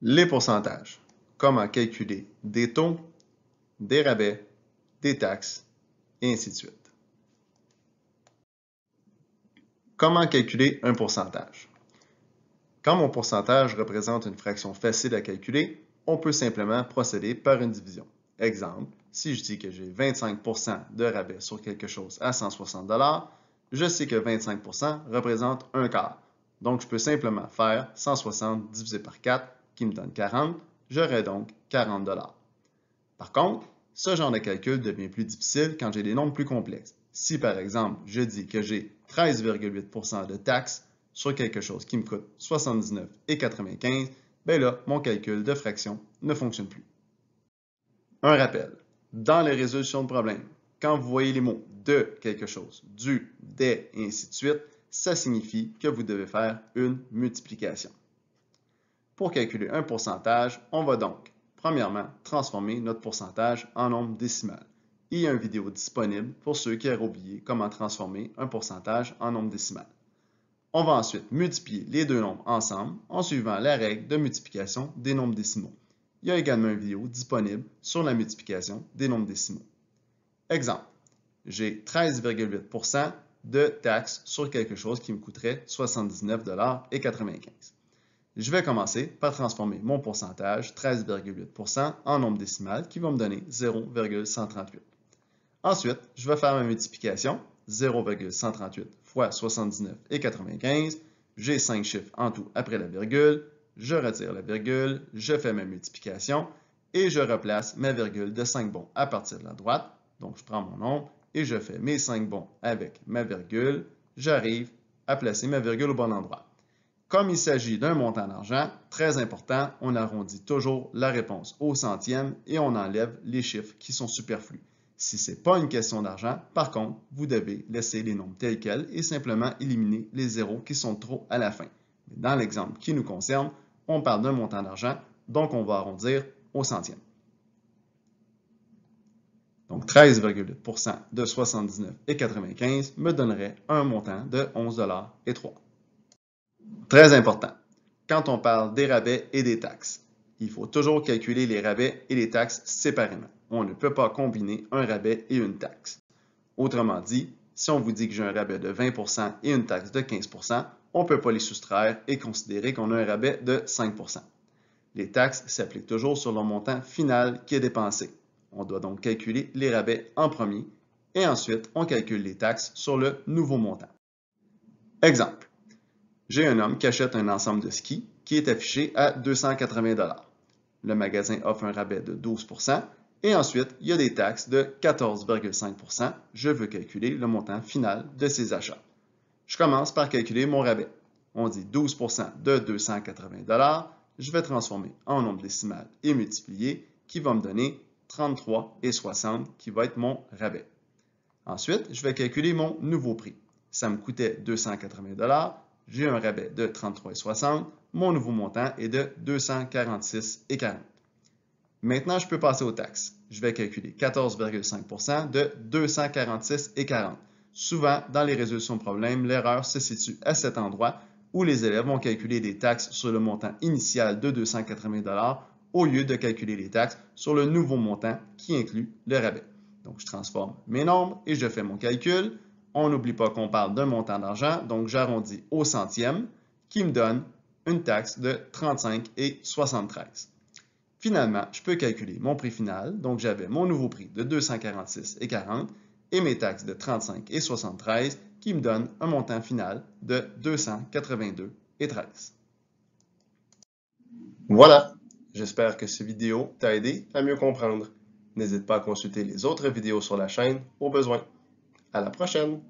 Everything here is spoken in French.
Les pourcentages. Comment calculer des taux, des rabais, des taxes, et ainsi de suite. Comment calculer un pourcentage? Quand mon pourcentage représente une fraction facile à calculer, on peut simplement procéder par une division. Exemple, si je dis que j'ai 25% de rabais sur quelque chose à 160 $, je sais que 25% représente un quart. Donc, je peux simplement faire 160 divisé par 4 qui me donne 40. J'aurai donc 40 $. Par contre, ce genre de calcul devient plus difficile quand j'ai des nombres plus complexes. Si par exemple, je dis que j'ai 13,8% de taxes sur quelque chose qui me coûte 79,95, bien là, mon calcul de fraction ne fonctionne plus. Un rappel, dans les résolutions de problèmes, quand vous voyez les mots de quelque chose, du, des et ainsi de suite, ça signifie que vous devez faire une multiplication. Pour calculer un pourcentage, on va donc, premièrement, transformer notre pourcentage en nombre décimal. Il y a une vidéo disponible pour ceux qui auraient oublié comment transformer un pourcentage en nombre décimal. On va ensuite multiplier les deux nombres ensemble en suivant la règle de multiplication des nombres décimaux. Il y a également une vidéo disponible sur la multiplication des nombres décimaux. Exemple, j'ai 13,8% de taxes sur quelque chose qui me coûterait 79,95 $. Je vais commencer par transformer mon pourcentage 13,8% en nombre décimal qui va me donner 0,138. Ensuite, je vais faire ma multiplication 0,138 fois 79,95. J'ai 5 chiffres en tout après la virgule. Je retire la virgule, je fais ma multiplication et je replace ma virgule de 5 bons à partir de la droite. Donc, je prends mon nombre et je fais mes 5 bons avec ma virgule. J'arrive à placer ma virgule au bon endroit. Comme il s'agit d'un montant d'argent, très important, on arrondit toujours la réponse au centième et on enlève les chiffres qui sont superflus. Si ce n'est pas une question d'argent, par contre, vous devez laisser les nombres tels quels et simplement éliminer les zéros qui sont trop à la fin. Dans l'exemple qui nous concerne, on parle d'un montant d'argent, donc on va arrondir au centième. Donc 13,8% de 79,95 me donnerait un montant de 11,03 $. Très important, quand on parle des rabais et des taxes, il faut toujours calculer les rabais et les taxes séparément. On ne peut pas combiner un rabais et une taxe. Autrement dit, si on vous dit que j'ai un rabais de 20% et une taxe de 15%, on ne peut pas les soustraire et considérer qu'on a un rabais de 5%. Les taxes s'appliquent toujours sur le montant final qui est dépensé. On doit donc calculer les rabais en premier et ensuite on calcule les taxes sur le nouveau montant. Exemple. J'ai un homme qui achète un ensemble de skis qui est affiché à 280 $. Le magasin offre un rabais de 12% et ensuite, il y a des taxes de 14,5%. Je veux calculer le montant final de ces achats. Je commence par calculer mon rabais. On dit 12% de 280 $. Je vais transformer en nombre décimal et multiplier, qui va me donner 33,60 qui va être mon rabais. Ensuite, je vais calculer mon nouveau prix. Ça me coûtait 280 $. J'ai un rabais de 33,60. Mon nouveau montant est de 246,40. Maintenant, je peux passer aux taxes. Je vais calculer 14,5% de 246,40. Souvent, dans les résolutions de problèmes, l'erreur se situe à cet endroit où les élèves vont calculer des taxes sur le montant initial de 280 $ au lieu de calculer les taxes sur le nouveau montant qui inclut le rabais. Donc, je transforme mes nombres et je fais mon calcul. On n'oublie pas qu'on parle d'un montant d'argent, donc j'arrondis au centième, qui me donne une taxe de 35,73. Finalement, je peux calculer mon prix final, donc j'avais mon nouveau prix de 246,40 et mes taxes de 35,73 qui me donnent un montant final de 282,13. Voilà, j'espère que cette vidéo t'a aidé à mieux comprendre. N'hésite pas à consulter les autres vidéos sur la chaîne au besoin. À la prochaine!